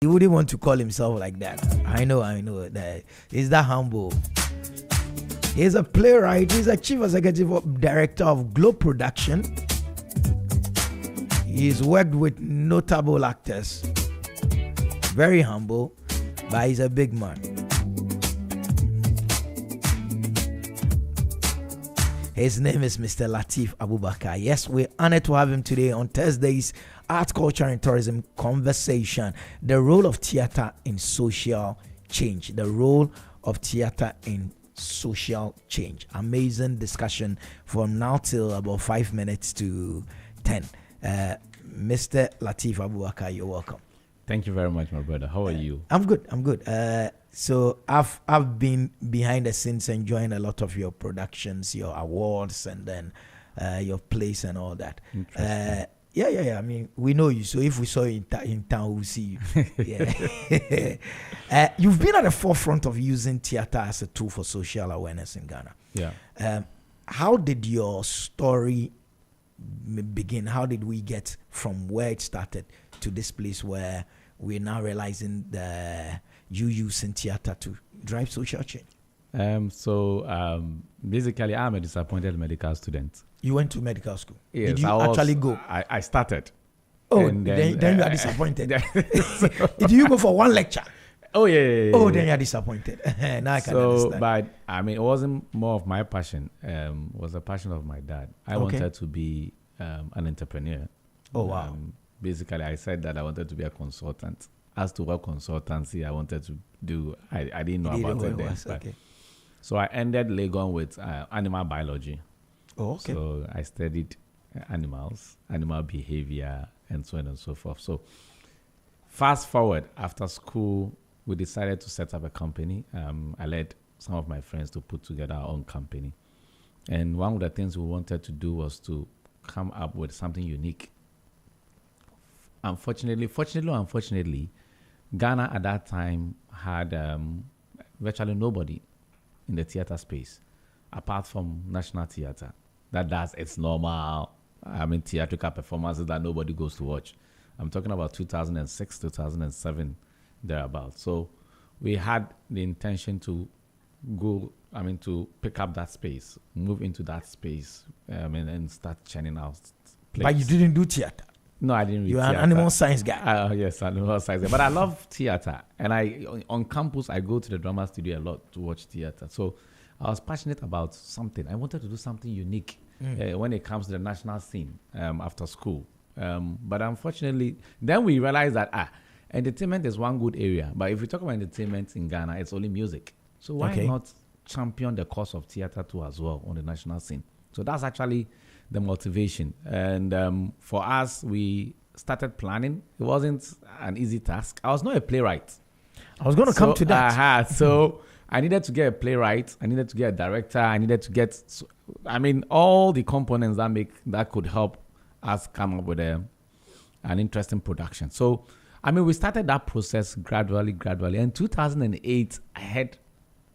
He wouldn't want to call himself like that. I know that he's that humble. He's a playwright. He's a chief executive director of Globe Production. He's worked with notable actors. Very humble, but he's a big man. His name is Mr. Lateef Abubakar. Yes, we're honored to have him today on Thursday's Art, Culture and Tourism Conversation. The role of theater in social change. The role of theater in social change. Amazing discussion from now till about 5 minutes to 10. Mr. Lateef Abubakar, you're welcome. Thank you very much, my brother. How are you? I'm good. So I've been behind the scenes enjoying a lot of your productions, your awards, and then your plays and all that. Yeah. I mean, we know you. So if we saw you in town, we'll see you. Yeah. You've been at the forefront of using theater as a tool for social awareness in Ghana. Yeah. How did your story begin? How did we get from where it started to this place where we're now realizing you using theater to drive social change? Basically, I'm a disappointed medical student. You went to medical school? Yes, did you actually go? I started. Oh, and then you are disappointed. Did you go for one lecture? Oh, yeah. Oh, then you're disappointed. Now I can understand. But I mean, it wasn't more of my passion. It was a passion of my dad. I wanted to be an entrepreneur. Oh, wow. Basically, I said that I wanted to be a consultant. As to what consultancy I wanted to do, I didn't know about it then. Okay. So I ended Legon with animal biology. Oh, okay. So I studied animals, animal behavior, and so on and so forth. So fast forward, after school, we decided to set up a company. I led some of my friends to put together our own company. And one of the things we wanted to do was to come up with something unique. Unfortunately, Ghana at that time had virtually nobody in the theater space, apart from National Theatre, that does its normal, theatrical performances that nobody goes to watch. I'm talking about 2006, 2007, thereabouts. So we had the intention to to pick up that space, move into that space, and start churning out plays. But you didn't do theater? No, I didn't read You're theater. an animal science guy. Yes, animal science guy. But I love theater. And on campus, I go to the drama studio a lot to watch theater. So I was passionate about something. I wanted to do something unique when it comes to the national scene after school. But unfortunately, then we realized that entertainment is one good area. But if we talk about entertainment in Ghana, it's only music. So why not champion the cause of theater too as well on the national scene? So that's actually the motivation. And for us, we started planning. It wasn't an easy task. I was not a playwright. I was going to come to that. So I needed to get a playwright. I needed to get a director. I needed to get, all the components that could help us come up with an interesting production. So, we started that process gradually. In 2008, I had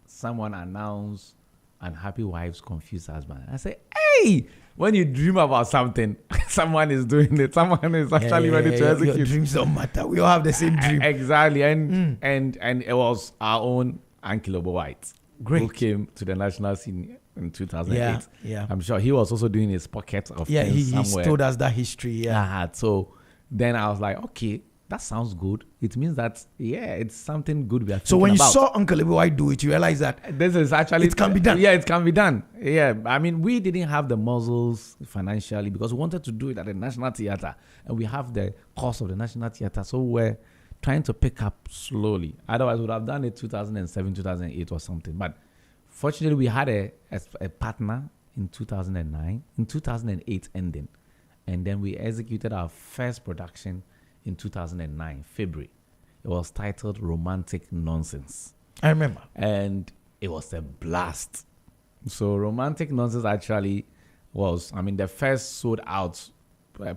someone announce Unhappy Wives, Confused Husband. I said, hey, when you dream about something, someone is doing it. Someone is actually ready to execute. Your dreams don't matter. We all have the same dream. Exactly. And it was our own Ankilobo White who came to the national scene in 2008. Yeah. I'm sure he was also doing his pocket of things somewhere. He told us that history. Yeah. So then I was like, okay, that sounds good. It means that, it's something good we are So when you about. saw Uncle Lebo White do it, you realize that this is actually... It can be done. Yeah, it can be done. Yeah, we didn't have the muscles financially because we wanted to do it at the National Theatre. And we have the cost of the National Theatre. So we're trying to pick up slowly. Otherwise, we would have done it 2007, 2008 or something. But fortunately, we had a partner in 2009, in 2008 ending. And then we executed our first production in 2009, February. It was titled Romantic Nonsense. I remember. And it was a blast. So Romantic Nonsense actually was, the first sold out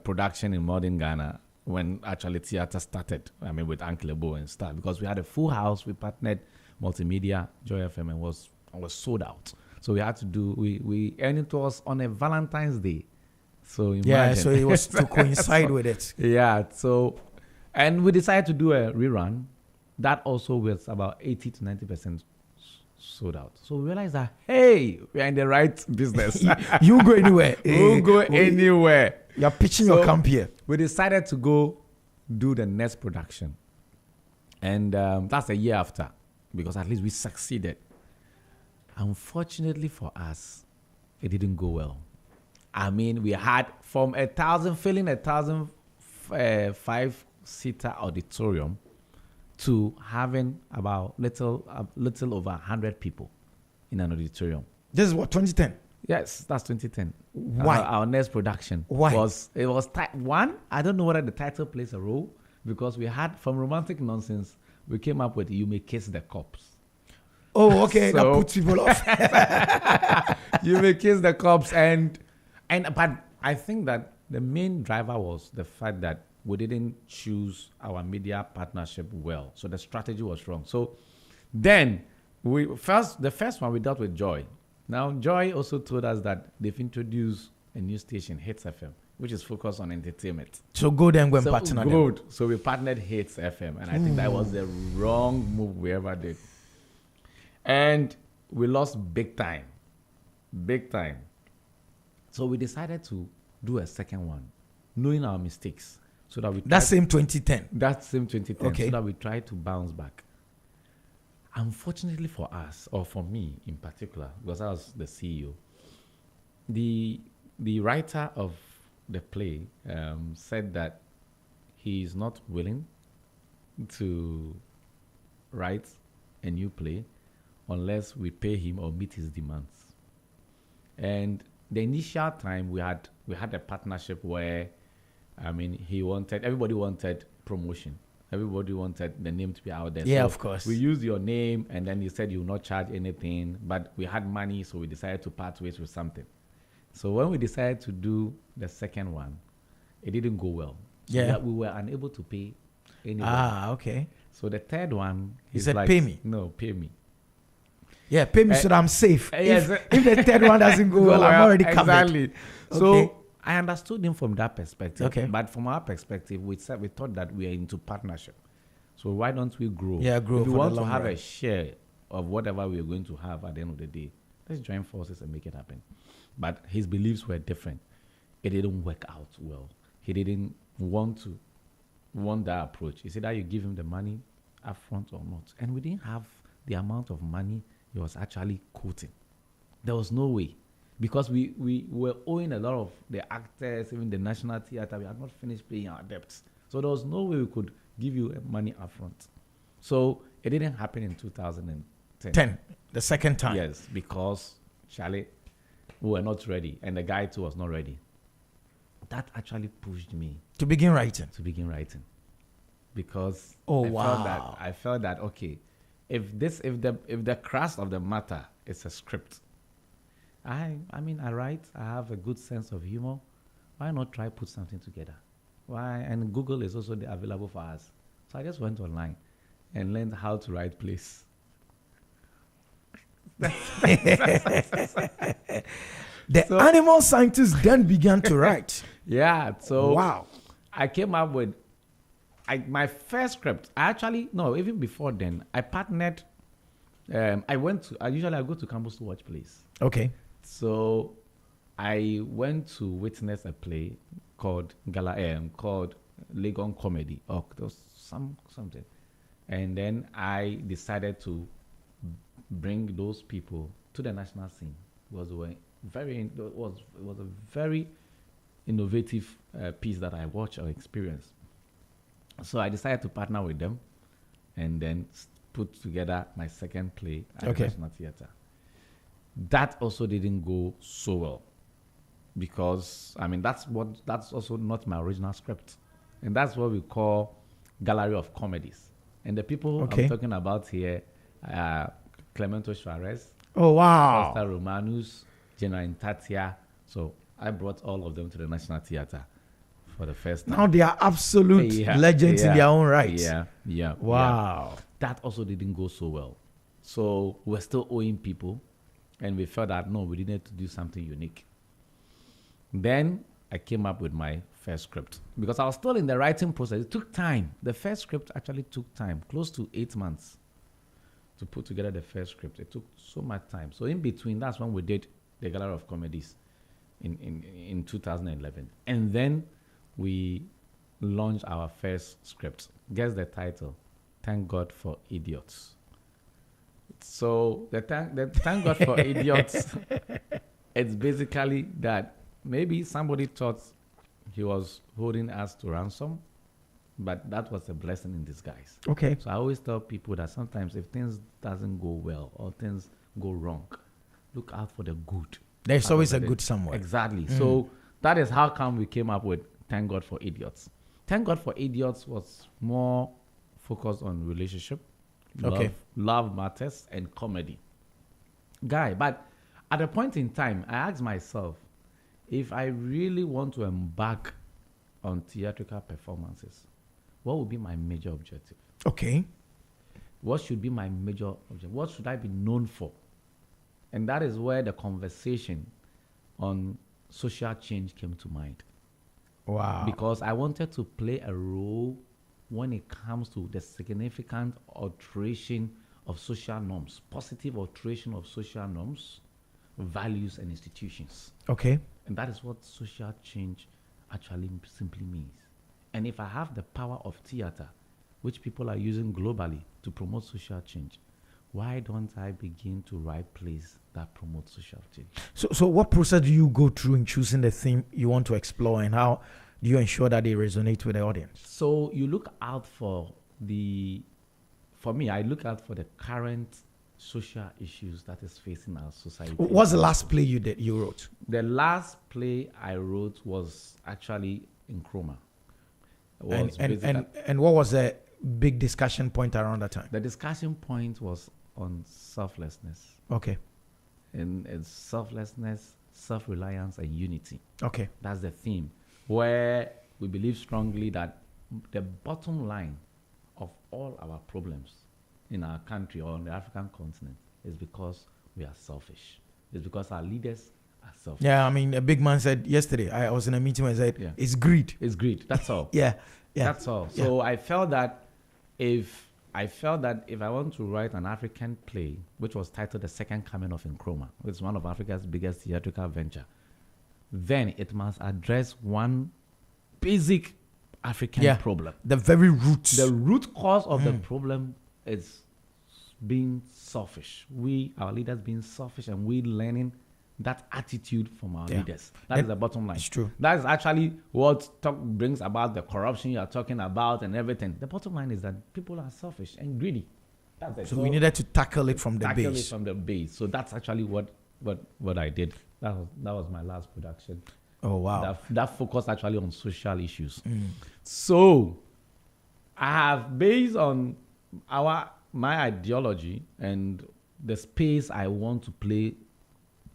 production in modern Ghana when actually theater started, with Uncle Lebo and stuff. Because we had a full house, we partnered Multimedia, Joy FM, and was sold out. So we had to do, and it was on a Valentine's Day. So imagine. So it was to coincide with it. Yeah, so And we decided to do a rerun. That also was about 80 to 90% sold out. So we realized that, hey, we're in the right business. You go anywhere. We'll go anywhere. You're pitching your camp here. We decided to go do the next production. And that's a year after, because at least we succeeded. Unfortunately for us, it didn't go well. I mean, we had from filling 1,005-seater auditorium to having about little over 100 people in an auditorium. This is what, 2010? Yes, that's 2010. Why? Our next production. Why? Was one, I don't know whether the title plays a role, because we had, from Romantic Nonsense, we came up with You May Kiss the Cops. Oh, okay. That So- puts people off. You May Kiss the Cops. But I think that the main driver was the fact that we didn't choose our media partnership well. So the strategy was wrong. So then the first one we dealt with Joy. Now Joy also told us that they've introduced a new station, Hits FM, which is focused on entertainment. So go there and go and So partner them. good. So we partnered Hits FM, and I think that was the wrong move we ever did. And we lost big time. Big time. So we decided to do a second one, knowing our mistakes, so that we That same 2010. that same 2010, Okay. so that we try to bounce back. Unfortunately for us, or for me in particular, because I was the CEO, the writer of the play said that he is not willing to write a new play unless we pay him or meet his demands. And the initial time we had a partnership where, I mean, everybody wanted promotion. Everybody wanted the name to be out there. Yeah, So of course. we used your name, and then you said you will not charge anything, but we had money, so we decided to part ways with something. So when we decided to do the second one, it didn't go well. So Yeah. we were unable to pay anybody. Ah, okay. So the third one, He is said, like, "Pay me." No, pay me. Yeah, pay me so that I'm safe. yes. If the third one doesn't go well, I'm already covered. Exactly. So Okay. I understood him from that perspective. Okay. But from our perspective, we thought that we are into partnership. So why don't we grow? Yeah, grow If we for the want to long have run. a share of whatever we are going to have at the end of the day, let's join forces and make it happen. But his beliefs were different. It didn't work out well. He didn't want that approach. He said that you give him the money upfront or not. And we didn't have the amount of money he was actually quoting. There was no way. Because we were owing a lot of the actors, even the National Theatre. We had not finished paying our debts. So there was no way we could give you money upfront. So it didn't happen in 2010. 10, the second time. Yes, because Charlie, we were not ready, and the guy too was not ready. That actually pushed me To begin writing. to begin writing, because Oh, I felt that okay, if the crux of the matter is a script, I mean I write, I have a good sense of humor. Why not try put something together? Why? And Google is also available for us. So I just went online and learned how to write plays. The animal scientists then began to write. Yeah. So Wow. I came up with my first script. Even before then, I partnered. I usually go to campus to watch plays. Okay. So I went to witness a play called called Legon Comedy, or there was something, and then I decided to bring those people to the national scene. It was a very innovative piece that I watched or experienced. So I decided to partner with them, and then put together my second play at the National Theatre. That also didn't go so well, because I mean that's also not my original script, and that's what we call Gallery of Comedies. And the people I'm talking about here are Clemento Suarez, Oh, wow. Costa Romanus, General Intatia. So I brought all of them to the National Theatre for the first time. Now they are absolute legends in their own right. Yeah. Wow. That also didn't go so well. So we're still owing people, and we felt that no, we needed to do something unique. Then I came up with my first script because I was still in the writing process. It took time. The first script actually took time, close to 8 months to put together the first script. It took so much time. So in between, that's when we did the Gallery of Comedies in 2011. And then we launched our first script. Guess the title, Thank God for Idiots. So the Thank God for Idiots, it's basically that maybe somebody thought he was holding us to ransom, but that was a blessing in disguise. Okay. So I always tell people that sometimes if things doesn't go well or things go wrong, look out for the good. There's always a good somewhere. Exactly. So that is how come we came up with Thank God for Idiots. Thank God for Idiots was more focused on relationship, Okay. love matters, and comedy. But at a point in time, I asked myself, if I really want to embark on theatrical performances, what would be my major objective? Okay. What should be my major objective? What should I be known for? And that is where the conversation on social change came to mind. Wow. Because I wanted to play a role when it comes to the significant alteration of social norms, positive alteration of social norms, values, and institutions. Okay. And that is what social change actually simply means. And if I have the power of theater, which people are using globally to promote social change, why don't I begin to write plays that promote social change? So what process do you go through in choosing the theme you want to explore, and how do you ensure that they resonate with the audience? So you look out for I look out for the current social issues that is facing our society. What's the last play you wrote? The last play I wrote was actually in Nkrumah. And what was the big discussion point around that time? The discussion point was on selflessness. Okay. And it's selflessness, self-reliance, and unity. Okay. That's the theme, where we believe strongly that the bottom line of all our problems in our country or on the African continent is because we are selfish. It's because our leaders are selfish. Yeah, I mean, a big man said yesterday, I was in a meeting where he said, it's greed. It's greed. That's all. Yeah. That's all. So I felt that if I want to write an African play, which was titled The Second Coming of Nkrumah, which is one of Africa's biggest theatrical venture, then it must address one basic African problem. The very roots. The root cause of the problem is being selfish. Our leaders being selfish, and we learning that attitude from our leaders. That is the bottom line. It's true. That is actually what brings about the corruption you are talking about and everything. The bottom line is that people are selfish and greedy. That's it. So we needed to tackle it from the base. Tackle it from the base. So that's actually what I did. That was my last production. Oh, wow. That focused actually on social issues. So I have, based on my ideology and the space I want to play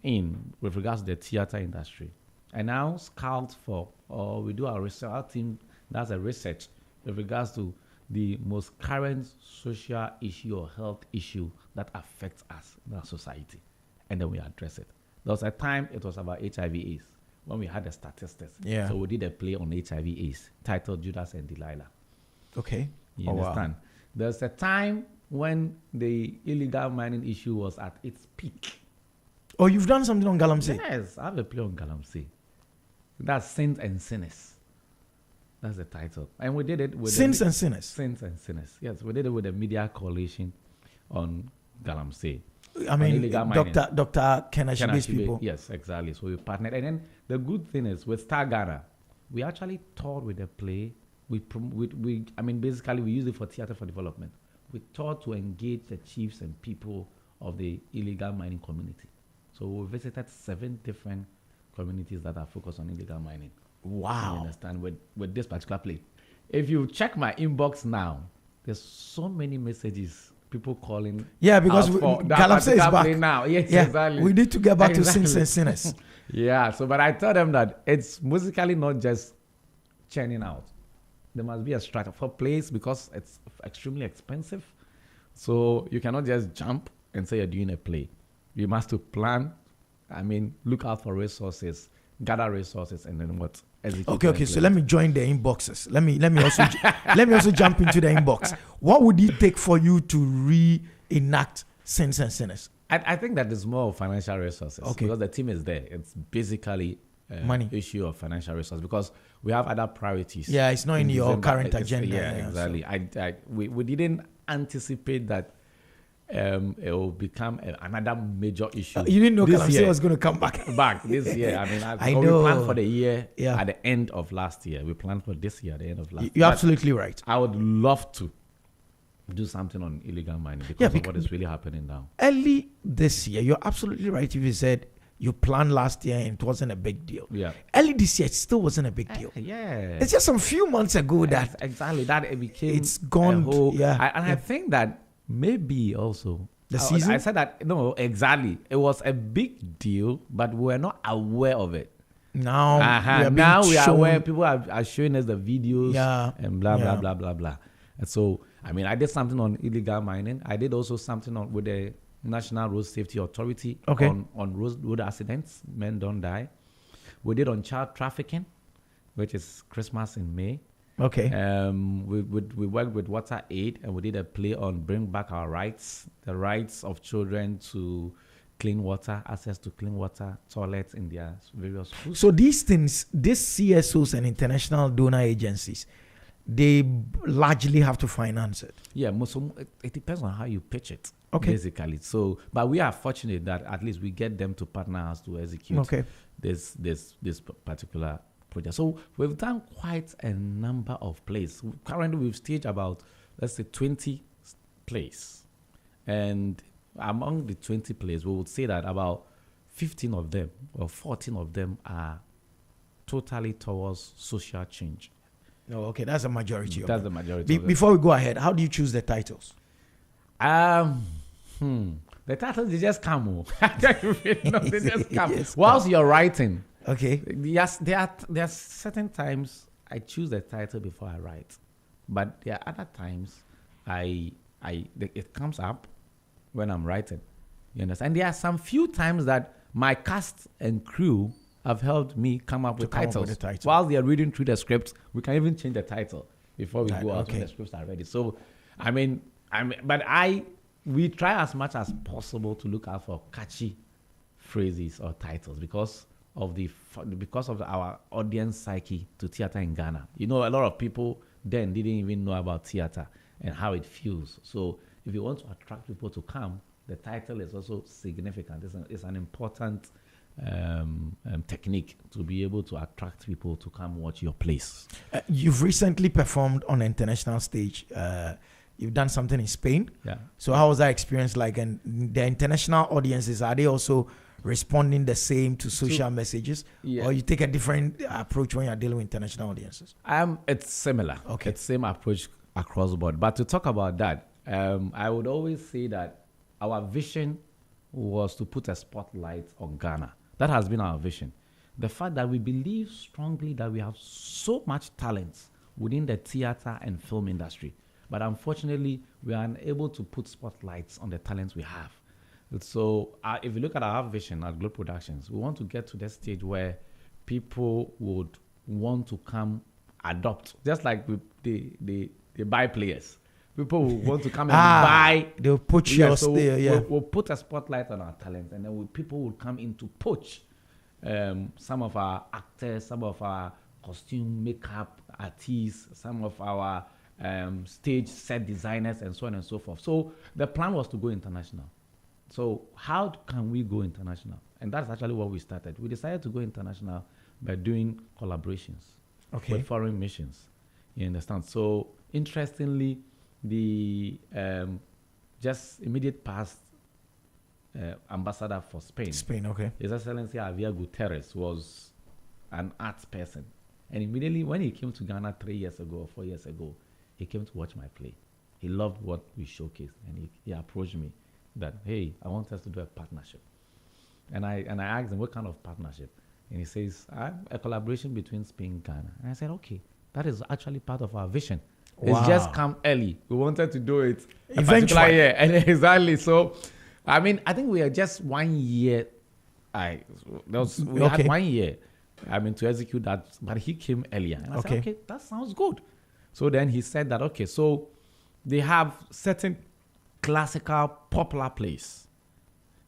in with regards to the theater industry, I now scout we do our research. Our team does a research with regards to the most current social issue or health issue that affects us in our society, and then we address it. There was a time it was about HIV/AIDS when we had the statistics. Yeah. So we did a play on HIV/AIDS titled Judas and Delilah. Okay. You understand? Wow. There's a time when the illegal mining issue was at its peak. Oh, you've done something on Galamsey? Yes, I have a play on Galamsey. That's Saints and Sinners. That's the title. And we did it with Saints and Sinners. Saints and Sinners. Yes, we did it with the Media Coalition on Galamsey. I mean, Dr. Kenashibe's people. Yes, exactly. So we partnered. And then the good thing is with Star Ghana, we actually toured with the play. Basically, we use it for theater for development. We thought to engage the chiefs and people of the illegal mining community. So we visited 7 different communities that are focused on illegal mining. Wow. You understand? With this particular play. If you check my inbox now, there's so many messages, people calling. Yeah, because Galamsey is back. Now. Yes, yeah, exactly. We need to get back to Saints and Sinners. Yeah, but I tell them that it's musically not just churning out. There must be a strategy for plays because it's extremely expensive. So you cannot just jump and say you're doing a play. You must to plan, look out for resources, gather resources, and then what? Execute Okay. So let me join the inboxes. Let me also let me also jump into the inbox. What would it take for you to reenact Sins and Sinners? I think that is more of financial resources. Okay. Because the team is there. It's basically Money. issue of financial resources because we have other priorities. Yeah, it's not in your December. current It's- agenda. Yeah, Yeah, exactly. We didn't anticipate that it will become another major issue. You didn't know this Galamsey year. was going to come back. Back this year. I mean, I we know. planned for the year Yeah. at the end of last year. We planned for this year at the end of last year. You're But absolutely right. I would love to do something on illegal mining because of what is really happening now. Early this year, you're absolutely right. If you said you planned last year and it wasn't a big deal. Yeah. Early this year, it still wasn't a big deal. Yeah. It's just some few months ago that Exactly that it became it's gone, a whole, yeah, I yeah. think that maybe also The I season? said that no, exactly. It was a big deal, but we were not aware of it. now we are being Now we are shown- aware. People are showing us the videos Yeah, and blah yeah. blah blah blah blah. And so I mean, I did something on illegal mining. I did also something on with the National Road Safety Authority Okay. on road accidents. Men don't die. We did on child trafficking, which is Christmas in May. Okay. We worked with Water Aid and we did a play on Bring Back Our Rights, the rights of children to clean water, access to clean water, toilets in their various schools. So these things, these CSOs and international donor agencies, they largely have to finance it. Yeah, it depends on how you pitch it, Okay. basically. So, but we are fortunate that at least we get them to partner us to execute Okay. this particular project. So we've done quite a number of plays. Currently, we've staged about, let's say, 20 plays. And among the 20 plays, we would say that about 15 of them or 14 of them are totally towards social change. Oh, okay. That's a majority of That's them. the majority of them. Before we go ahead, how do you choose the titles? The titles, they just come. I don't really know, they just come. Yes, Whilst you're writing, Okay. yes, there are certain times I choose the title before I write, but there are other times it comes up when I'm writing. You understand? And there are some few times that my cast and crew have helped me come up with come up titles. with a title. While they are reading through the scripts, we can even change the title before we Right, go out okay. when the scripts are ready. So, we try as much as possible to look out for catchy phrases or titles because of our audience psyche to theater in Ghana. You know, a lot of people then didn't even know about theater and how it feels. So if you want to attract people to come, the title is also significant. It's an important technique to be able to attract people to come watch your plays. You've recently performed on an international stage. You've done something in Spain. Yeah. So how was that experience like? And the international audiences, are they also responding the same to social messages? Yeah. Or you take a different approach when you're dealing with international audiences? It's similar. Okay. It's same approach across the board. But to talk about that, I would always say that our vision was to put a spotlight on Ghana. That has been our vision. The fact that we believe strongly that we have so much talent within the theater and film industry. But unfortunately, we are unable to put spotlights on the talents we have. So if you look at our vision at Glow Productions, we want to get to the stage where people would want to come adopt, just like they buy players. People will want to come and buy. They'll put Yeah, your so stay, yeah. we'll put a spotlight on our talents, and then people will come in to poach some of our actors, some of our costume makeup artists, some of our stage set designers, and so on and so forth. So the plan was to go international. So how can we go international? And that's actually what we started. We decided to go international by doing collaborations Okay. with foreign missions. You understand? So interestingly, the just immediate past ambassador for Spain, Okay. His Excellency Javier Gutierrez, was an arts person. And immediately when he came to Ghana 3 years ago or 4 years ago, he came to watch my play. He loved what we showcased, and he approached me that, hey, I want us to do a partnership. And I asked him, what kind of partnership? And he says, a collaboration between Spain and Ghana. And I said, okay, that is actually part of our vision. Wow. It's just come early. We wanted to do it a Eventually. particular year. And exactly. So, I mean, I think we are just 1 year. We Okay. had 1 year I mean, to execute that. But he came earlier. And I Okay. said, okay, that sounds good. So then he said that, okay, so they have certain classical popular plays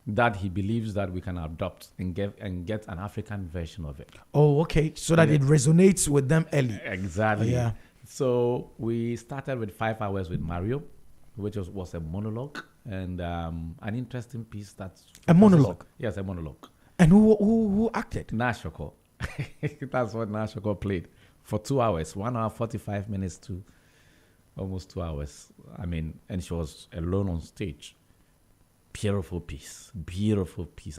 that he believes that we can adopt and get an African version of it. Oh, okay. So that Yeah. it resonates with them early. Exactly. Yeah. So we started with 5 hours with Mario, which was a monologue and an interesting piece. That's A monologue? Yes, a monologue. And who acted? Nashoko. That's what Nashoko played for 2 hours, 1 hour 45 minutes to almost 2 hours. I mean, and she was alone on stage. Beautiful piece.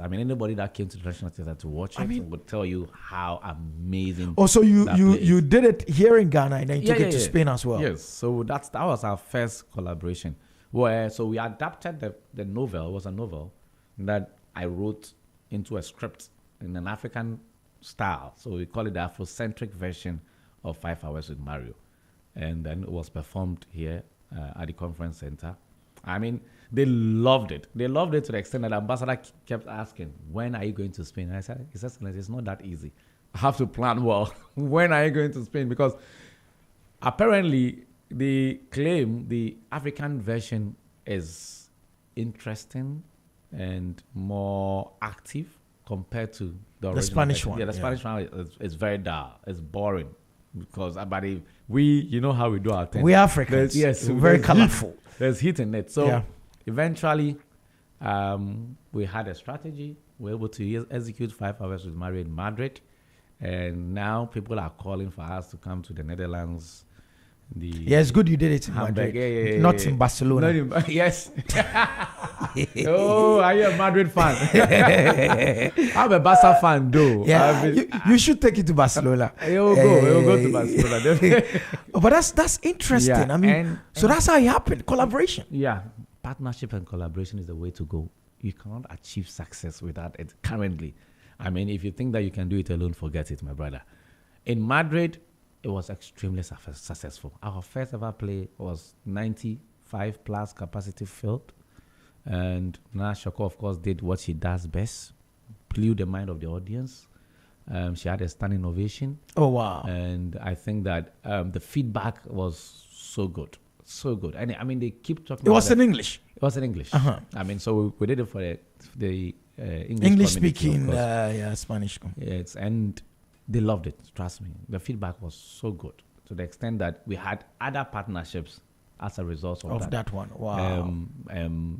I mean, anybody that came to the National Theatre to watch it would tell you how amazing. Oh, so you that play is. you did it here in Ghana and then you took it to Spain as well. Yes, so that was our first collaboration. Where so we adapted the novel. It was a novel that I wrote into a script in an African style. So we call it the Afrocentric version of 5 Hours with Mario, and then it was performed here at the conference center. I mean, they loved it. They loved it to the extent that the ambassador kept asking, "When are you going to Spain?" And I said, "His Excellency, it's not that easy. I have to plan well. When are you going to Spain?" Because apparently they claim the African version is interesting and more active compared to the original Spanish version. one, Yeah, the yeah. Spanish one is very dull. It's boring because you know how we do our thing. We Africans. Yes, We're very there's colorful. heat. There's heat in it. So Yeah. eventually, we had a strategy. We were able to execute 5 hours with Mario in Madrid. And now people are calling for us to come to the Netherlands. Yeah, it's good you did it in Hamburg. Madrid, Yeah, not yeah. in Barcelona. Yes. Oh, are you a Madrid fan? I'm a Barca fan, though. Yeah, you should take it to Barcelona. You'll go to Barcelona. But that's interesting. Yeah, I mean, so that's how it happened. Collaboration. Yeah, partnership and collaboration is the way to go. You cannot achieve success without it currently. I mean, if you think that you can do it alone, forget it, my brother. In Madrid, it was extremely successful. Our first ever play was 95 plus capacity filled. And Nashoko, of course, did what she does best, blew the mind of the audience. She had a standing ovation. Oh, wow. And I think that the feedback was so good. So good. And I mean, they keep talking It was about in English. It was in English. Uh-huh. I mean, so we did it for the English English-speaking, community, of course. Spanish. Yes, and they loved it. Trust me, the feedback was so good to the extent that we had other partnerships as a result of that one. Wow.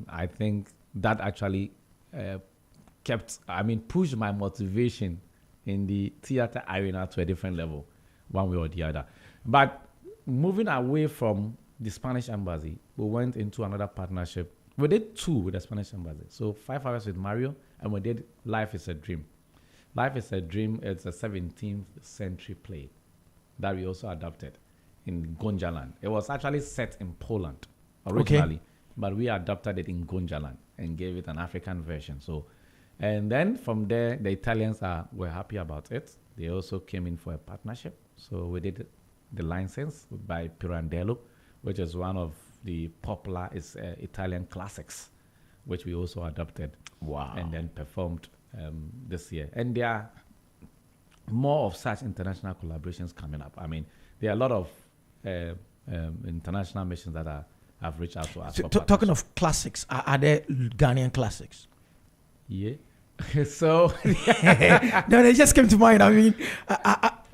I think that actually pushed my motivation in the theater arena to a different level, one way or the other. But moving away from the Spanish embassy, we went into another partnership. We did 2 with the Spanish embassy. So 5 hours with Mario, and we did Life is a Dream. Life is a Dream. It's a 17th century play that we also adapted in Gonjaland. It was actually set in Poland originally, but we adapted it in Gonjaland and gave it an African version. So, and then from there, the Italians were happy about it. They also came in for a partnership. So we did the license by Pirandello, which is one of the popular Italian classics, which we also adopted. Wow. And then performed this year. And there are more of such international collaborations coming up. I mean, there are a lot of international missions that have reached out to us. So, talking of classics, are there Ghanaian classics? Yeah. So no, they just came to mind. I mean,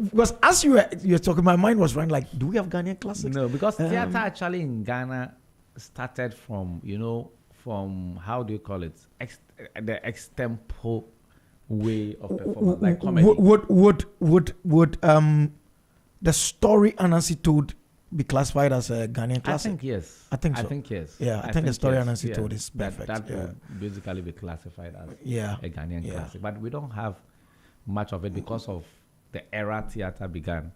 because as you were talking, my mind was running like, do we have Ghanaian classics? no, because theater actually in Ghana started from how do you call it, the extempo way of performance, like comedy. Would the story Anansi told be classified as a Ghanaian classic? I think yes. I think so. I think yes. Yeah, I think the story Anansi yeah. told is perfect. That yeah. would basically be classified as Yeah. a Ghanaian Yeah. classic. But we don't have much of it because of the era theater began.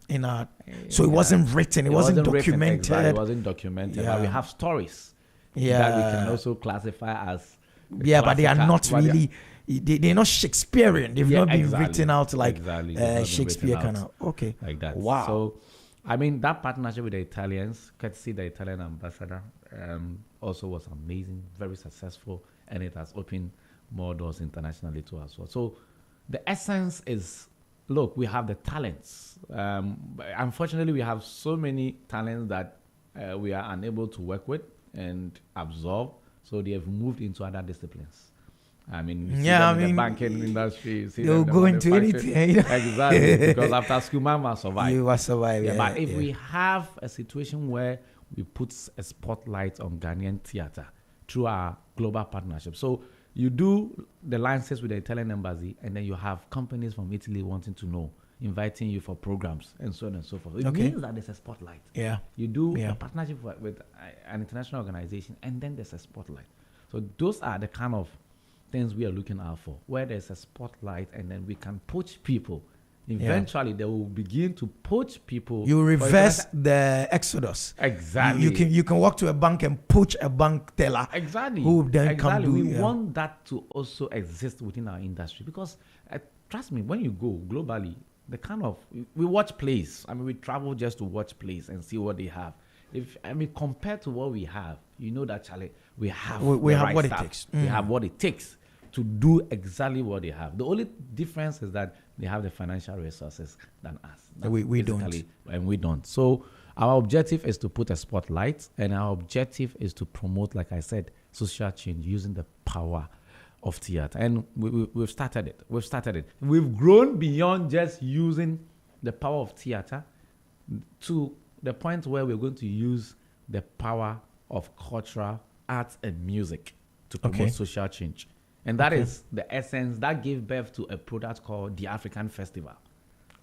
So it wasn't written. It wasn't written, documented. exactly. It wasn't documented. Yeah. But we have stories that we Yeah. can also classify as Yeah, but they are classical, not but they are- really. They're not Shakespearean. They've Yeah, not been exactly. written out like Exactly. They've not been Shakespeare written kind out of. Okay. like that. Wow. So, I mean, that partnership with the Italians, courtesy the Italian ambassador, also was amazing, very successful, and it has opened more doors internationally to us. So, the essence is look, we have the talents. Unfortunately, we have so many talents that we are unable to work with and absorb. So they have moved into other disciplines. I mean, you see them in the banking industry. You see they'll them in go the into manufacturing. anything. Exactly, because after school, man must survive. You will survive. Yeah, Yeah, but if we have a situation where we put a spotlight on Ghanaian theater through our global partnership. So you do the licenses with the Italian embassy, and then you have companies from Italy wanting to know, inviting you for programs, and so on and so forth. It means that there's a spotlight. Yeah. You do a partnership with an international organization, and then there's a spotlight. So those are the kind of things we are looking out for, where there's a spotlight, and then we can poach people. Eventually, they will begin to poach people. You reverse the exodus. Exactly. You can walk to a bank and poach a bank teller. Exactly. Who then come do. We want that to also exist within our industry, because trust me, when you go globally, the kind of we watch plays. I mean, we travel just to watch plays and see what they have. Compared to what we have, you know that, Charlie, we have what it takes. We have what it takes to do exactly what they have. The only difference is that they have the financial resources than us. We don't. And we don't. So our objective is to put a spotlight, and our objective is to promote, like I said, social change using the power of theater. And we've started it. We've grown beyond just using the power of theater to the point where we're going to use the power of cultural arts and music to promote social change. And that is the essence that gave birth to a product called the African Festival.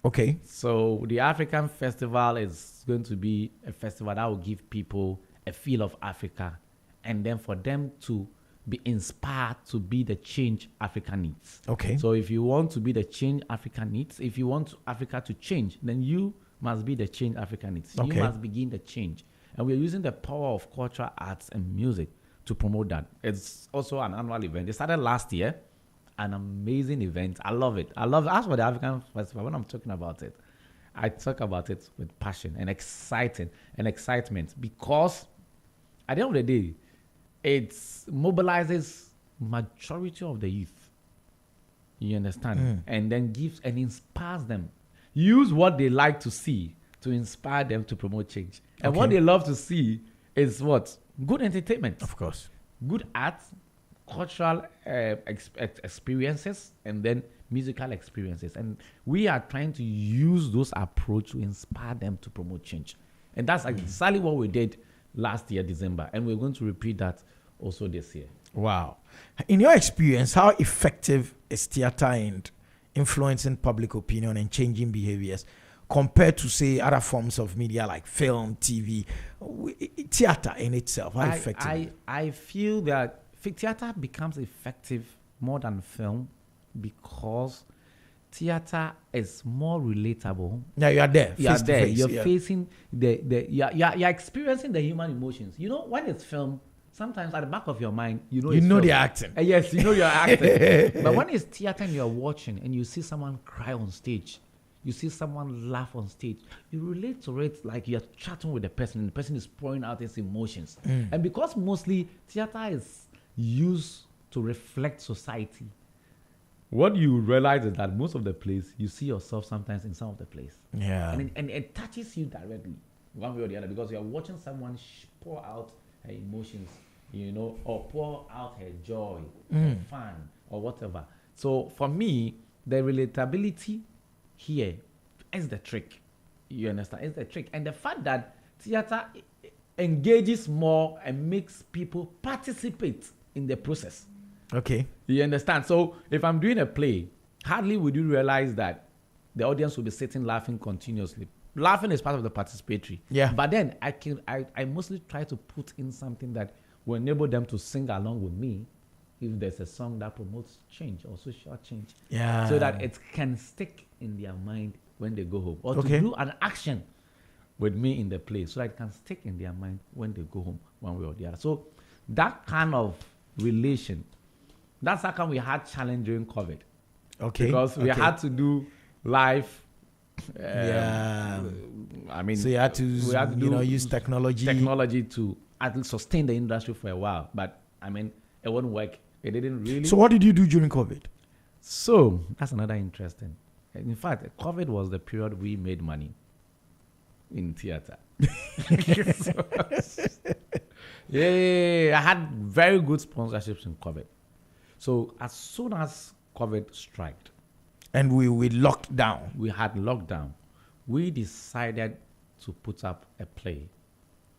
Okay. So the African Festival is going to be a festival that will give people a feel of Africa, and then for them to be inspired to be the change Africa needs. Okay. So if you want to be the change Africa needs, if you want Africa to change, then you must be the change Africa needs. Okay. You must begin the change. And we're using the power of cultural arts and music to promote that. It's also an annual event. It started last year. An amazing event. I love it. As for the African Festival, when I'm talking about it, I talk about it with passion and excitement, because at the end of the day, it mobilizes majority of the youth. You understand? And then gives and inspires them. Use what they like to see to inspire them to promote change. And what they love to see is what? Good entertainment. Of course. Good art, cultural experiences, and then musical experiences. And we are trying to use those approach to inspire them to promote change. And that's exactly what we did last year, December. And we're going to repeat that also this year. Wow. In your experience, how effective is theater in influencing public opinion and changing behaviors compared to, say, other forms of media like film, TV, theater in itself? How effective? I feel that theater becomes effective more than film because theater is more relatable. Yeah, you are there. You are there. You're facing you're experiencing the human emotions. You know, when it's film, sometimes at the back of your mind, you know they're acting. Yes, you know you're acting. But when it's theater and you're watching and you see someone cry on stage, you see someone laugh on stage, you relate to it like you're chatting with the person and the person is pouring out his emotions. And because mostly theater is used to reflect society, what you realize is that most of the plays, you see yourself sometimes in some of the plays. Yeah. And it touches you directly, one way or the other, because you're watching someone pour out her emotions, or pour out her joy, or fun, or whatever. So for me, the relatability here is the trick. You understand? It's the trick. And the fact that theater engages more and makes people participate in the process. Okay. You understand? So if I'm doing a play, hardly would you realize that the audience will be sitting laughing continuously. Laughing is part of the participatory. Yeah. But then I mostly try to put in something that will enable them to sing along with me if there's a song that promotes change or social change. Yeah. So that it can stick in their mind when they go home. Or to do an action with me in the play so that it can stick in their mind when they go home one way or the other. So that kind of relation, that's how come we had challenge during COVID. Okay. Because we had to do live. I mean, so we had to use technology to at least sustain the industry for a while. But I mean, it wouldn't work. It didn't really. So what did you do during COVID? So that's another interesting. And in fact, COVID was the period we made money in theater. Yeah, I had very good sponsorships in COVID. So as soon as COVID struck, and we locked down. we had lockdown, we decided to put up a play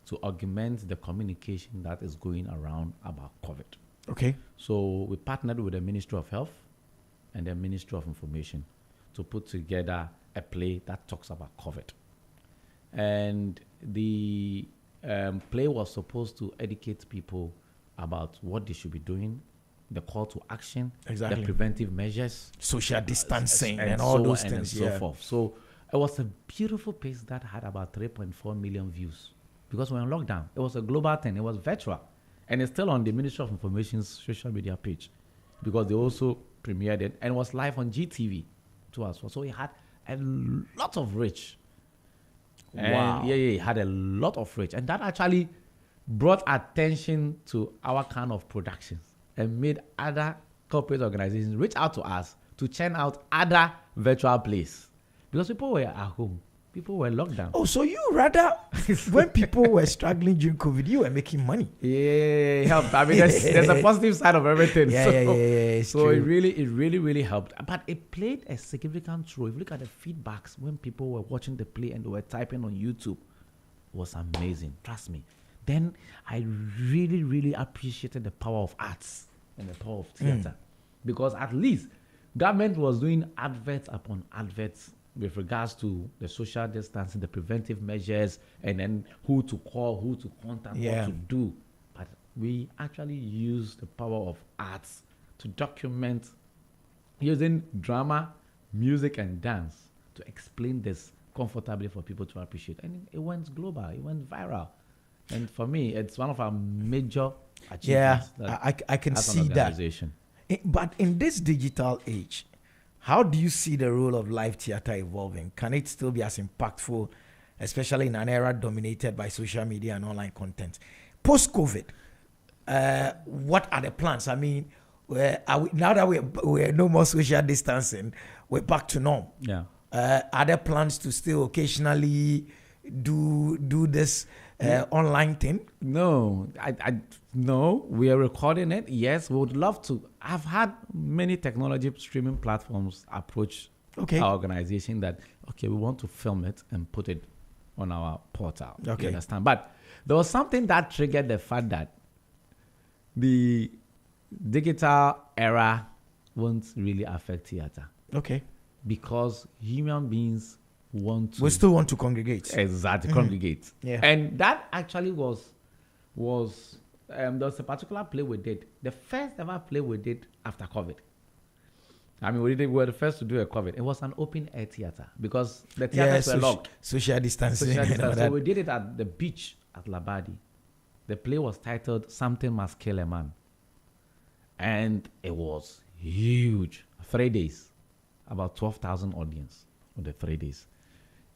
to augment the communication that is going around about COVID. Okay. So we partnered with the Ministry of Health and the Ministry of Information to put together a play that talks about COVID. And the play was supposed to educate people about what they should be doing, the call to action, Exactly. the preventive measures, Social distancing and so all on those and things. so Yeah. forth. So it was a beautiful piece that had about 3.4 million views because we're on lockdown. It was a global thing. It was virtual. And it's still on the Ministry of Information's social media page because they also premiered it and it was live on GTV too as well. So it had a lot of reach. And Wow. yeah, it had a lot of reach. And that actually brought attention to our kind of productions and made other corporate organizations reach out to us to churn out other virtual plays. Because people were at home. People were locked down. Oh, so you rather, when people were struggling during COVID, you were making money. Yeah, it helped. I mean, there's a positive side of everything. Yeah, yeah. It's So it true. really helped. But it played a significant role. If you look at the feedbacks when people were watching the play and they were typing on YouTube, it was amazing. Trust me. Then I really appreciated the power of arts and the power of theater. Because at least government was doing adverts upon adverts with regards to the social distancing, the preventive measures, and then who to call, who to contact, Yeah. what to do. But we actually use the power of arts to document using drama, music, and dance to explain this comfortably for people to appreciate. And it went global, it went viral. And for me, it's one of our major Yeah, achievements. that I can as an see that. organization. But in this digital age, how do you see the role of live theater evolving? Can it still be as impactful, especially in an era dominated by social media and online content? Post-COVID, what are the plans? I mean, now that we're no more social distancing, we're back to norm. Yeah. Are there plans to still occasionally do this online thing? No, no, we are recording it. Yes, we would love to. I've had many technology streaming platforms approach Okay. our organization that, okay, we want to film it and put it on our portal. Okay. You understand? But there was something that triggered the fact that the digital era won't really affect theater Okay. because human beings want to We still want to congregate. exactly congregate. Yeah. And that actually was there was a particular play we did, the first ever play we did after COVID. I mean, we were the first to do a COVID. It was an open air theater because the theaters were locked. Social distancing. Social and all distance. So that. we did it at the beach at Labadi. The play was titled Something Must Kill a Man. And it was huge. 3 days. About 12,000 audience on the 3 days.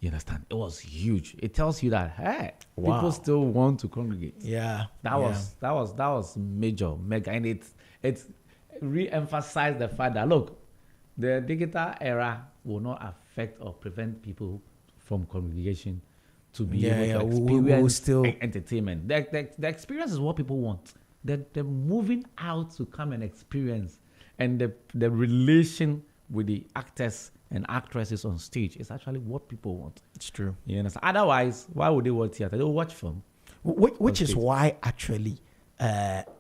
You understand? It was huge. It tells you that, hey, Wow. people still want to congregate. Yeah. That was major, mega, and it's re-emphasized the fact that look, the digital era will not affect or prevent people from congregation to be Yeah, able to we will experience still- entertainment. The experience is what people want. The moving out to come and experience, and the relation with the actors and actresses on stage is actually what people want. It's true. You understand? Otherwise, why would they watch theater? They will watch film. Which is stage. why actually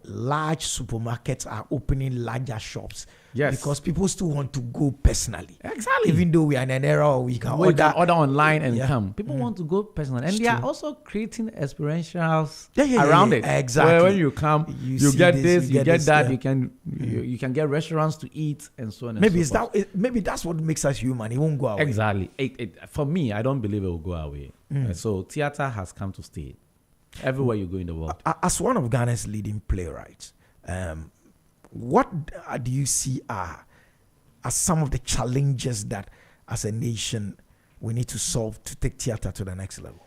large supermarkets are opening larger shops. Yes. Because people still want to go personally. Exactly. Even though we are in an era where we can We order. can order online and Yeah. come. People want to go personally, and It's they are true. also creating experientials Yeah, around yeah, it. exactly. Where when you come, You you see get this, this, you you get get this, that. yeah. You can get restaurants to eat and so on. And Maybe so it's forth. that. Maybe that's what makes us human. It won't go away. Exactly. For me, I don't believe it will go away. So theater has come to stay. Everywhere you go in the world. As one of Ghana's leading playwrights, what do you see are some of the challenges that, as a nation, we need to solve to take theater to the next level?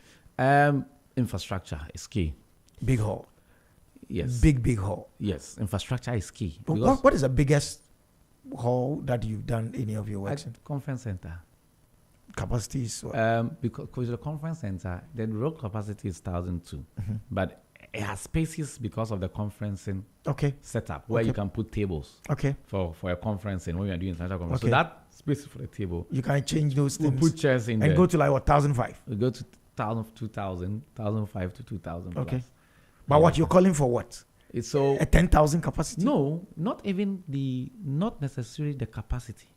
Infrastructure is key. Big hall, Yes. big hall. Yes. Infrastructure is key. But Because what is the biggest hall that you've done any of your works in? conference center. Capacity is what? Because the conference center, the road capacity is 1,002, but it has spaces because of the conferencing Okay. setup where you Okay. can put tables Okay. for a conferencing when we are doing international conference. Okay. So that space for the table, You can change those we'll things put chairs in and there. go to like what 1,005. We go to 1,000, 2,000, 1,005 to 2,000. Okay. plus. But what you're calling for what? It's so A 10,000 capacity? no, not necessarily the capacity,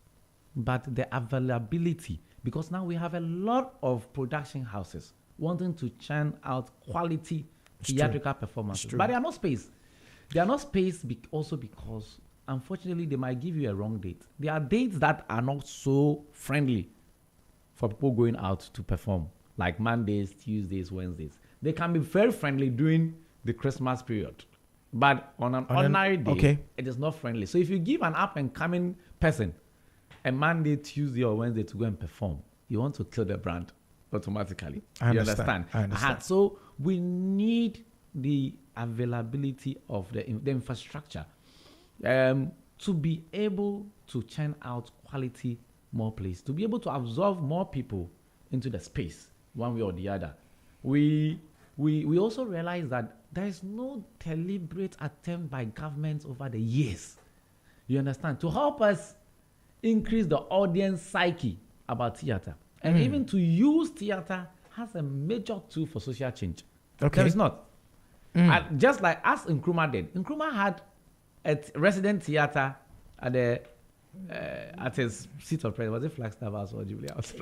but the availability. Because now we have a lot of production houses wanting to churn out quality true. theatrical performances, true. but they are not space. They are not space also because, unfortunately, they might give you a wrong date. There are dates that are not so friendly for people going out to perform, like Mondays, Tuesdays, Wednesdays. They can be very friendly during the Christmas period, but on an ordinary day, okay. it is not friendly. So if you give an up-and-coming person a Monday, Tuesday, or Wednesday to go and perform, you want to kill the brand automatically. I You understand. I understand. So we need the availability of the infrastructure to be able to churn out quality more place, to be able to absorb more people into the space one way or the other. We also realize that there is no deliberate attempt by governments over the years, you understand, to help us increase the audience psyche about theater. And even to use theater as a major tool for social change. Okay. There is not. Just like as Nkrumah did. Nkrumah had a resident theater at his seat of president. Was it Flagstaff House or Jubilee House?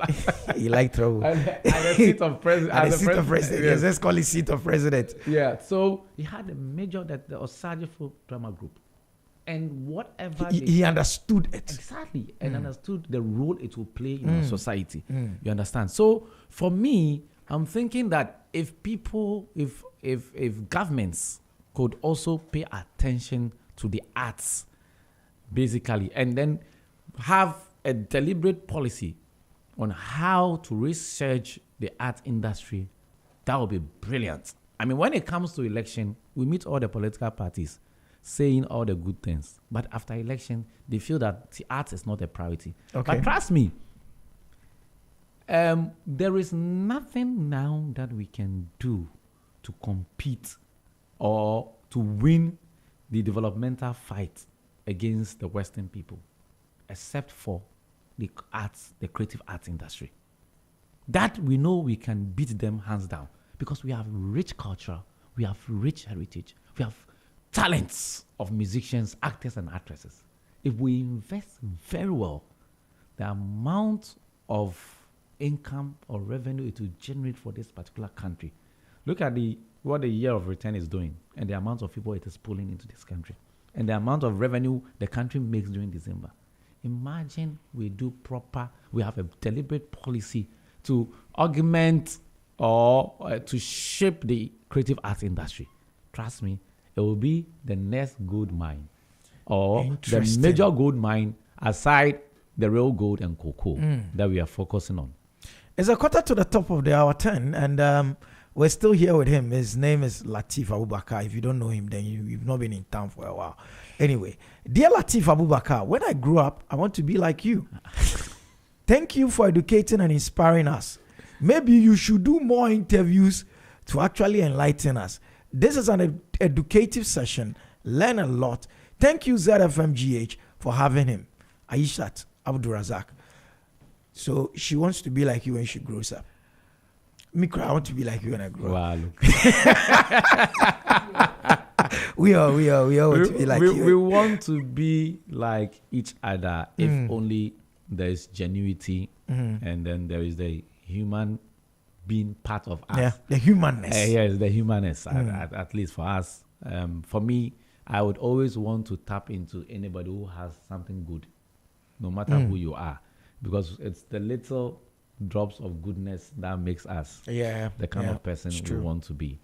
He like trouble. At the seat of president. At the seat of president. Yes, let's call it seat of president. Yeah. So he had a major the Osajifo drama group. And whatever He understood it. exactly and understood the role it will play in our society. You understand? So for me, I'm thinking that if governments could also pay attention to the arts, basically, and then have a deliberate policy on how to research the art industry, that would be brilliant. I mean, when it comes to election, we meet all the political parties saying all the good things. But after election, they feel that the arts is not a priority. Okay. But trust me, there is nothing now that we can do to compete or to win the developmental fight against the Western people, except for the arts, the creative arts industry. That we know we can beat them hands down because we have rich culture, we have rich heritage, we have talents of musicians, actors, and actresses. If we invest very well, the amount of income or revenue it will generate for this particular country. Look at what the year of return is doing and the amount of people it is pulling into this country and the amount of revenue the country makes during December. Imagine we have a deliberate policy to augment or to shape the creative arts industry. Trust me, it will be the next gold mine or the major gold mine aside the real gold and cocoa that we are focusing on. It's a quarter to the top of the hour 10, and we're still here with him. His name is Lateef Abubakar. If you don't know him, then you've not been in town for a while. Anyway, dear Lateef Abubakar, when I grew up, I want to be like you. Thank you for educating and inspiring us. Maybe you should do more interviews to actually enlighten us. This is an educative session. Learn a lot. Thank you, ZFMGH, for having him. Aishat Abdurazak. So she wants to be like you when she grows up. Mikra, I want to be like you when I grow up. Wow, look. We all want to be like you. We want to be like each other if only there is genuity and then there is the human being part of us. Yeah, the humanness. Yes, the humanness, at least for us. For me, I would always want to tap into anybody who has something good, no matter who you are, because it's the little drops of goodness that makes us the kind of person we want to be.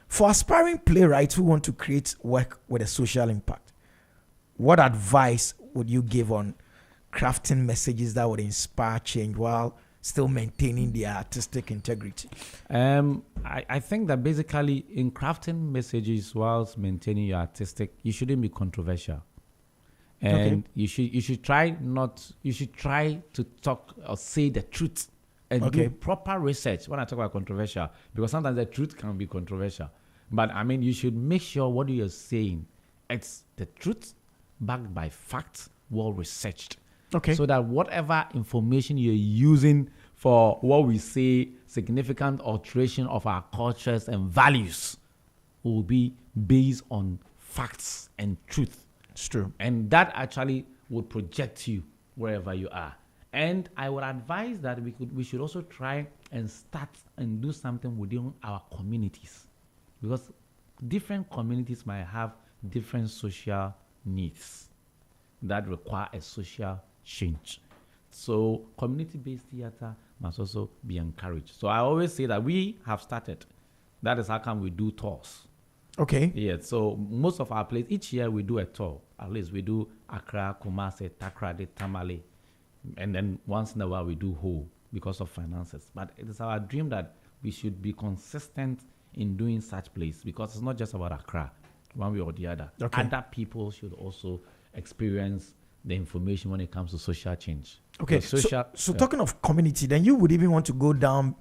For aspiring playwrights who want to create work with a social impact, what advice would you give on crafting messages that would inspire change while still maintaining their artistic integrity? I think that basically in crafting messages whilst maintaining your artistic, you shouldn't be controversial. And you should try to talk or say the truth and Okay. do proper research when I talk about controversial, because sometimes the truth can be controversial. But I mean, you should make sure what you're saying, it's the truth backed by facts, well researched. Okay. So that whatever information you're using for what we say significant alteration of our cultures and values will be based on facts and truth. It's true. And that actually would project you wherever you are. And I would advise that we should also try and start and do something within our communities, because different communities might have different social needs that require a social change. So community-based theater must also be encouraged. So I always say that we have started. That is how come we do tours. Okay. Yeah, so most of our plays, each year we do a tour. At least we do Accra, Kumasi, Takoradi, Tamale. And then once in a while we do Ho because of finances. But it is our dream that we should be consistent in doing such plays, because it's not just about Accra, one way or the other. Okay. Other people should also experience the information when it comes to social change. Okay. Because So talking of community, then you would even want to go down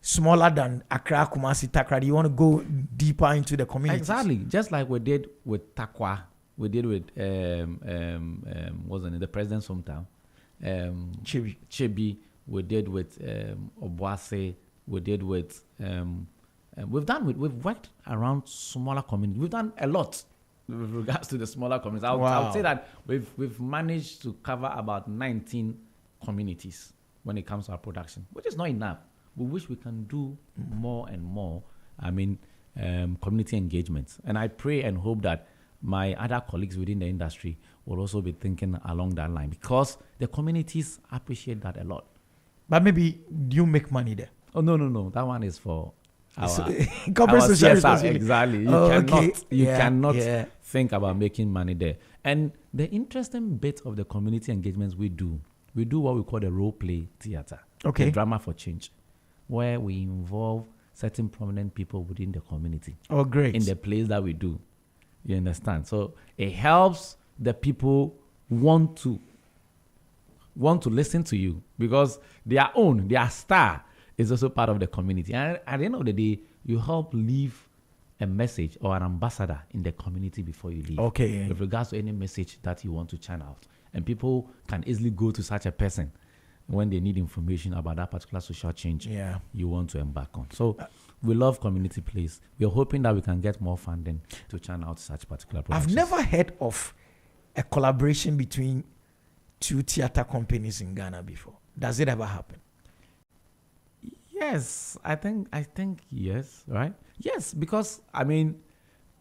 smaller than Accra, Kumasi, Takoradi. You want to go deeper into the community. Exactly, just like we did with Takwa, we did with what's the name? The president's hometown, Chibi. We did with Obuasi. We did with we've worked around smaller communities. We've done a lot with regards to the smaller communities. I would say that we've managed to cover about 19 communities when it comes to our production, which is not enough. We wish we can do more and more. I mean, community engagements. And I pray and hope that my other colleagues within the industry will also be thinking along that line, because the communities appreciate that a lot. But maybe you make money there. Oh, no. That one is for our, corporate our social CSR. responsibility. Exactly. You cannot think about making money there. And the interesting bit of the community engagements we do what we call the role play theater. Okay. The drama for change, where we involve certain prominent people within the community Oh, great. in the plays that we do. You understand? So it helps the people want to listen to you, because their star is also part of the community. And at the end of the day, you help leave a message or an ambassador in the community before you leave. Okay. With regards to any message that you want to channel out. And people can easily go to such a person when they need information about that particular social change you want to embark on. So we love community plays. We are hoping that we can get more funding to channel out such particular projects. I've never heard of a collaboration between two theater companies in Ghana before. Does it ever happen? Yes, I think yes, right? Yes, because I mean,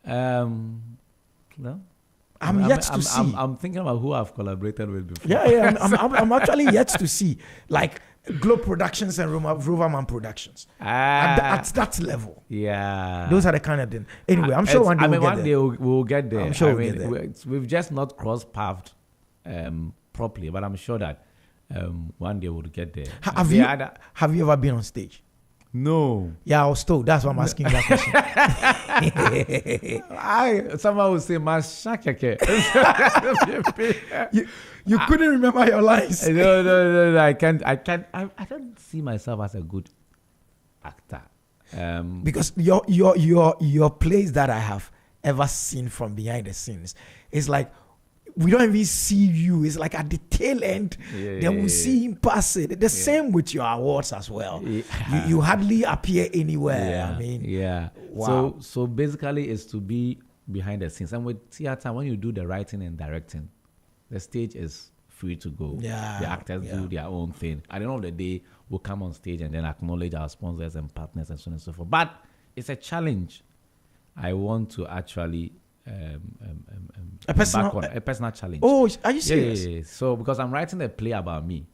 no. I'm yet to see. I'm thinking about who I've collaborated with before. Yeah. I'm actually yet to see, like Globe Productions and Roverman Productions at that level. Yeah, Those are the kind of things. Anyway, I'm sure one day one day we'll get there. I'm sure we'll get there. We've just not crossed paths properly, but I'm sure that one day we'll get there. Have you ever been on stage? No. Yeah, I was told. That's why I'm asking that question. Someone would say, you couldn't remember your lines. No. I can't. I don't see myself as a good actor. Because your plays that I have ever seen from behind the scenes is like, we don't even see you. It's like at the tail end, then we see him pass it. The same with your awards as well. Yeah. You hardly appear anywhere. I mean, wow. So basically, it's to be behind the scenes. And with theater, when you do the writing and directing, the stage is free to go. Yeah. The actors do their own thing. At the end of the day, we'll come on stage and then acknowledge our sponsors and partners and so on and so forth. But it's a challenge. I want to actually a personal challenge. Oh, are you serious? Yeah. So because I'm writing a play about me.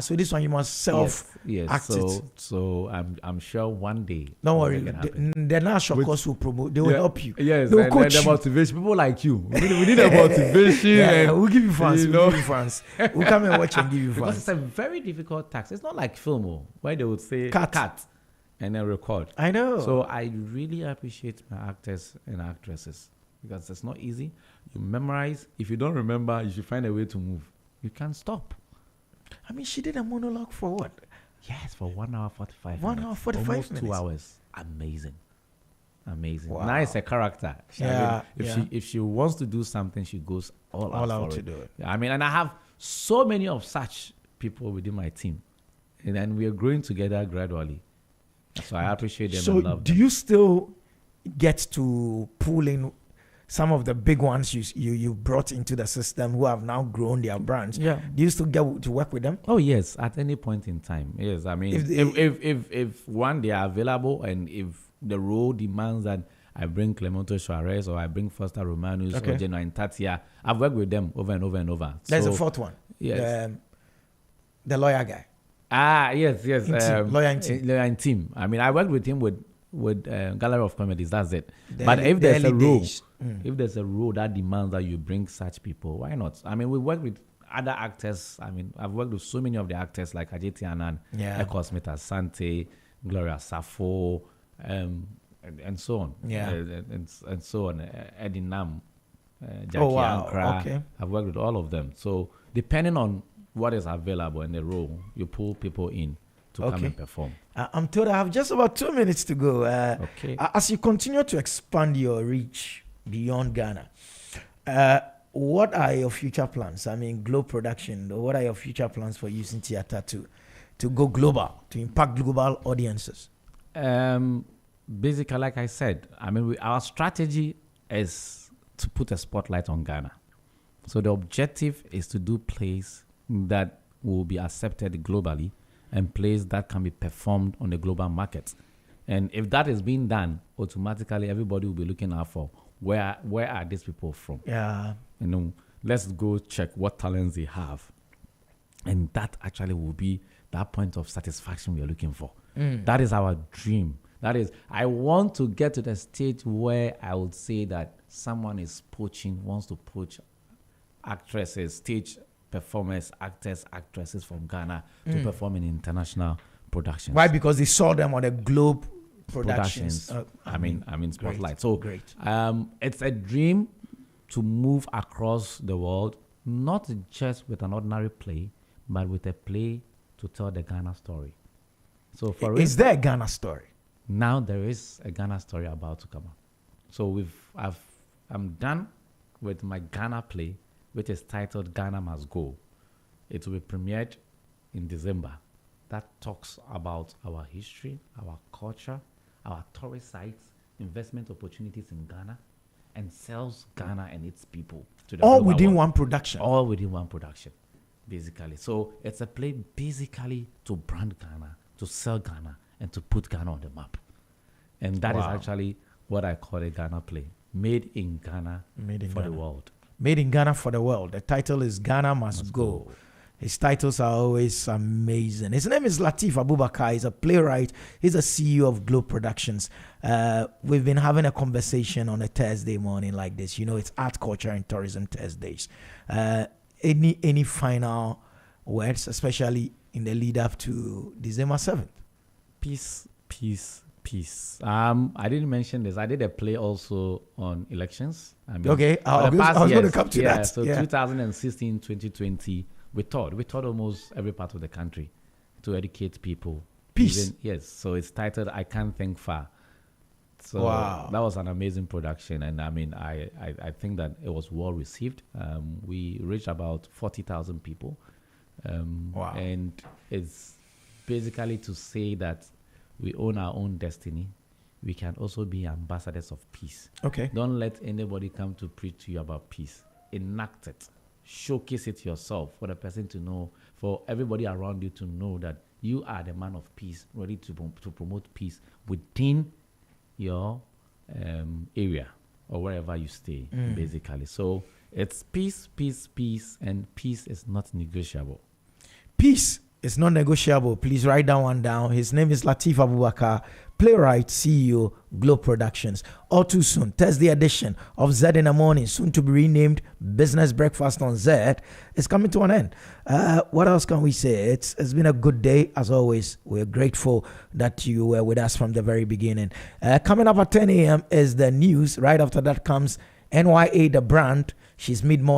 So this one you must act it. So I'm sure one day. Don't worry. The national course will promote. They will help you. Yes, they will coach the motivation. People like you. We need a motivation. We'll give you fans. We'll give you fans. We'll come and watch and give you fans. Because it's a very difficult task. It's not like film where they would say cut and then record. I know. So I really appreciate my actors and actresses, because it's not easy. You memorize. If you don't remember, you should find a way to move. You can't stop. I mean, she did a monologue for what? Yes, for 1 hour 45 1 minutes. hour, 45 Almost minutes. 2 hours. Amazing. Amazing. Wow. Now it's a character. Yeah, If she wants to do something, she goes all out for to it. do it. I mean, and I have so many of such people within my team, and then we are growing together gradually. So I appreciate them So and love do them. you still get to pull in some of the big ones you brought into the system who have now grown their brands? Yeah. Do you still get to work with them? Oh yes, at any point in time. Yes, I mean, if one they are available, and if the role demands that I bring Clemente Suarez or I bring Foster Romanus Okay. or Genoa Tatia, I've worked with them over and over and over. There's So- a fourth one. Yes. The lawyer guy. Yes. Lawyer in Team. Lawyer in Team. I mean, I worked with him with Gallery of Comedies. That's it. The But early- if the there's a early role, days. if there's a role that demands that you bring such people, why not? I mean, we work with other actors. I mean, I've worked with so many of the actors like Ajay Anand, Yeah. Ekos Smith Asante, Gloria Safo, and so on. Yeah. And so on. Eddie Nam, Jackie Oh, wow. Ankara. Okay. I've worked with all of them. So depending on what is available in the role, you pull people in to come Okay. and perform. I'm told I have just about 2 minutes to go. Okay. As you continue to expand your reach beyond Ghana, what are your future plans? I mean, Globe Production, what are your future plans for using theater to go global, to impact global audiences? Basically, like I said, I mean, our strategy is to put a spotlight on Ghana. So the objective is to do plays that will be accepted globally and plays that can be performed on the global market. And if that is being done, automatically everybody will be looking out for where are these people from? Yeah. You know, let's go check what talents they have. And that actually will be that point of satisfaction we are looking for. That is our dream. That is, I want to get to the stage where I would say that someone is wants to poach actresses, stage performers, actresses from Ghana to perform in international productions. Why? Because they saw them on the Globe Productions. I mean, Spotlight. So Great. it's a dream to move across the world, not just with an ordinary play, but with a play to tell the Ghana story. So for Is there a Ghana story? now there is a Ghana story about to come up. So I'm done with my Ghana play, which is titled Ghana Must Go. It will be premiered in December. That talks about our history, our culture, our tourist sites, investment opportunities in Ghana, and sells Ghana and its people to the All global within world. one production. All within one production, basically. So it's a play basically to brand Ghana, to sell Ghana, and to put Ghana on the map. And that is Wow. actually what I call a Ghana play, made in Ghana Made in for Ghana. the world. Made in Ghana for the world. The title is Ghana Must Go. His titles are always amazing. His name is Lateef Abubakar. He's a playwright. He's a CEO of Globe Productions. We've been having a conversation on a Thursday morning like this. You know, it's Art, Culture, and Tourism Thursdays. Any final words, especially in the lead up to December 7th? Peace, peace, peace. I didn't mention this. I did a play also on elections. I mean, Okay, I for the was past going to years, come to yeah, that. So Yeah. 2016, 2020, we taught almost every part of the country to educate people. Peace. Yes. So it's titled I Can't Think Far. So Wow. that was an amazing production, and I mean, I think that it was well received. We reached about 40,000 people. Wow. And it's basically to say that we own our own destiny. We can also be ambassadors of peace. Okay. Don't let anybody come to preach to you about peace. Enact it. Showcase it yourself for the person to know, for everybody around you to know that you are the man of peace, ready to promote peace within your area or wherever you stay, basically. So it's peace, peace, peace, and peace is not negotiable. Peace is not negotiable. Please write that one down. His name is Lateef Abubakar, playwright, CEO, Globe Productions. All too soon, Thursday edition of Z in the Morning, soon to be renamed Business Breakfast on Z, is coming to an end. What else can we say? It's been a good day, as always. We're grateful that you were with us from the very beginning. Coming up at 10 a.m. is the news. Right after that comes NYA, the brand. She's mid-morning.